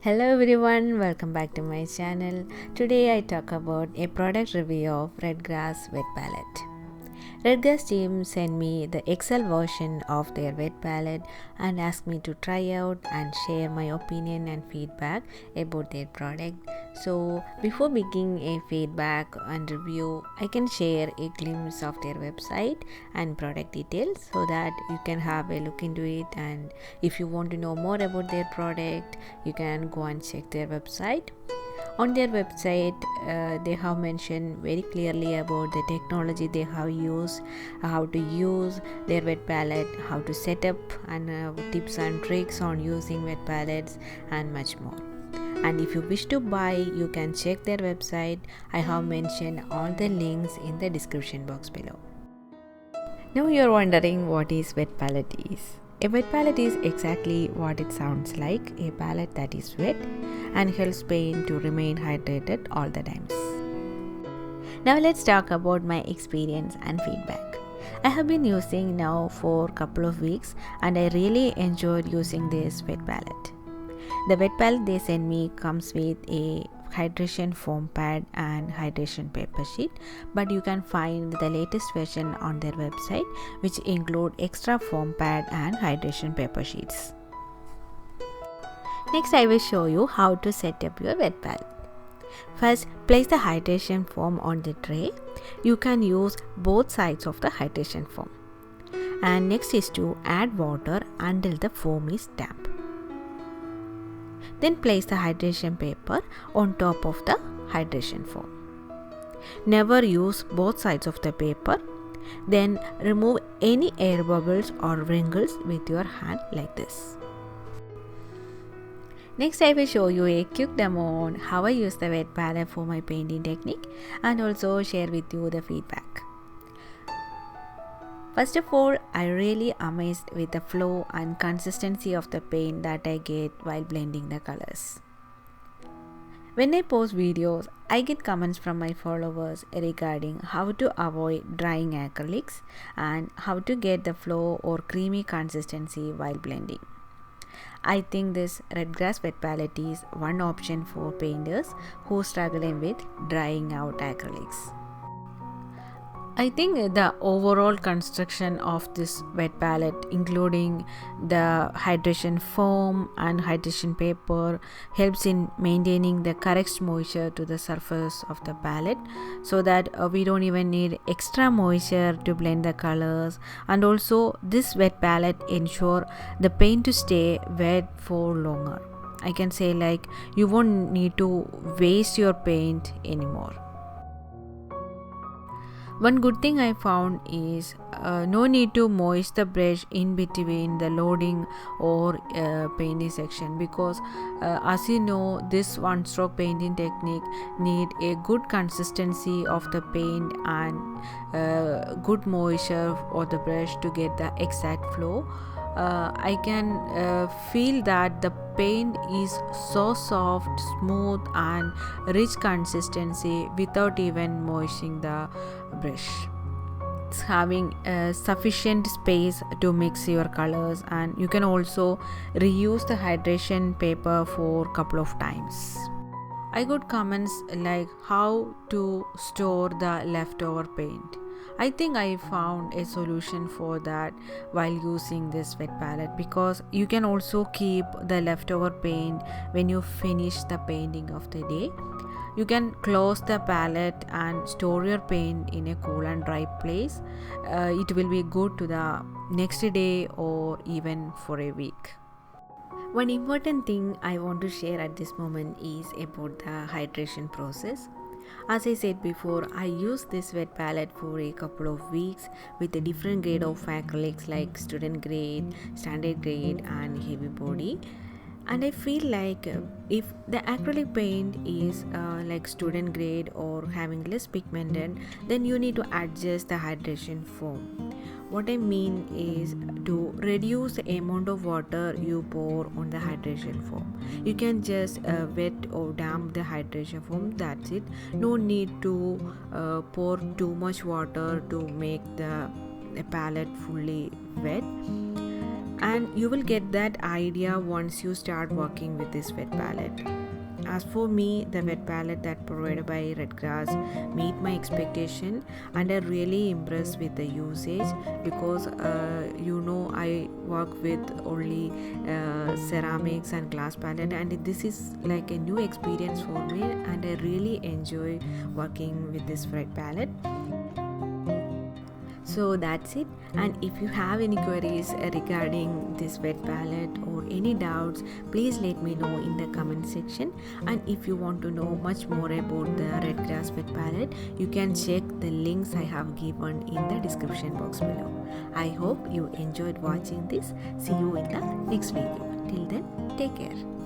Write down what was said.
Hello everyone, welcome back to my channel. Today I talk about a product review of Redgrass wet palette. Redgrass team sent me the Excel version of their wet palette and asked me to try out and share my opinion and feedback about their product. So before beginning a feedback and review, I can share a glimpse of their website and product details so that you can have a look into it, and if you want to know more about their product, you can go and check their website. On their website, they have mentioned very clearly about the technology they have used, how to use their wet palette, how to set up, and tips and tricks on using wet palettes, and much more. And if you wish to buy, you can check their website. I have mentioned all the links in the description box below. Now you are wondering what is wet palette is. A wet palette is exactly what it sounds like, a palette that is wet and helps paint to remain hydrated all the times. Now let's talk about my experience and feedback. I have been using now for a couple of weeks and I really enjoyed using this wet palette. The wet palette they send me comes with a hydration foam pad and hydration paper sheet, but you can find the latest version on their website, which include extra foam pad and hydration paper sheets. Next I will show you how to set up your wet palette. First, place the hydration foam on the tray. You can use both sides of the hydration foam. And next is to add water until the foam is damp. Then place the hydration paper on top of the hydration foam. Never use both sides of the paper. Then remove any air bubbles or wrinkles with your hand like this. Next I will show you a quick demo on how I use the wet palette for my painting technique and also share with you the feedback. First of all, I really amazed with the flow and consistency of the paint that I get while blending the colors. When I post videos, I get comments from my followers regarding how to avoid drying acrylics and how to get the flow or creamy consistency while blending. I think this Redgrass wet palette is one option for painters who are struggling with drying out acrylics. I think the overall construction of this wet palette, including the hydration foam and hydration paper, helps in maintaining the correct moisture to the surface of the palette so that we don't even need extra moisture to blend the colors. And also this wet palette ensure the paint to stay wet for longer. I can say like you won't need to waste your paint anymore. One good thing I found is no need to moist the brush in between the loading or painting section, because as you know, this one stroke painting technique need a good consistency of the paint and good moisture of the brush to get the exact flow. I can feel that the paint is so soft, smooth and rich consistency without even moistening the brush. It's having sufficient space to mix your colors, and you can also reuse the hydration paper for a couple of times. I got comments like how to store the leftover paint. I think I found a solution for that while using this wet palette, because you can also keep the leftover paint when you finish the painting of the day. You can close the palette and store your paint in a cool and dry place. It will be good to the next day or even for a week. One important thing I want to share at this moment is about the hydration process. As I said before, I used this wet palette for a couple of weeks with a different grade of acrylics like student grade, standard grade and heavy body. And I feel like if the acrylic paint is like student grade or having less pigmented, then you need to adjust the hydration foam. What I mean is to reduce the amount of water you pour on the hydration foam. You can just wet or damp the hydration foam, that's it. No need to pour too much water to make the palette fully wet. and you will get that idea once you start working with this wet palette. As for me, the wet palette that provided by Redgrass meet my expectation, and I'm really impressed with the usage because I work with only ceramics and glass palette, and this is like a new experience for me, and I really enjoy working with this wet palette. So that's it, and if you have any queries regarding this wet palette or any doubts, please let me know in the comment section. And if you want to know much more about the Redgrass wet palette, you can check the links I have given in the description box below. I hope you enjoyed watching this. See you in the next video. Till then, take care.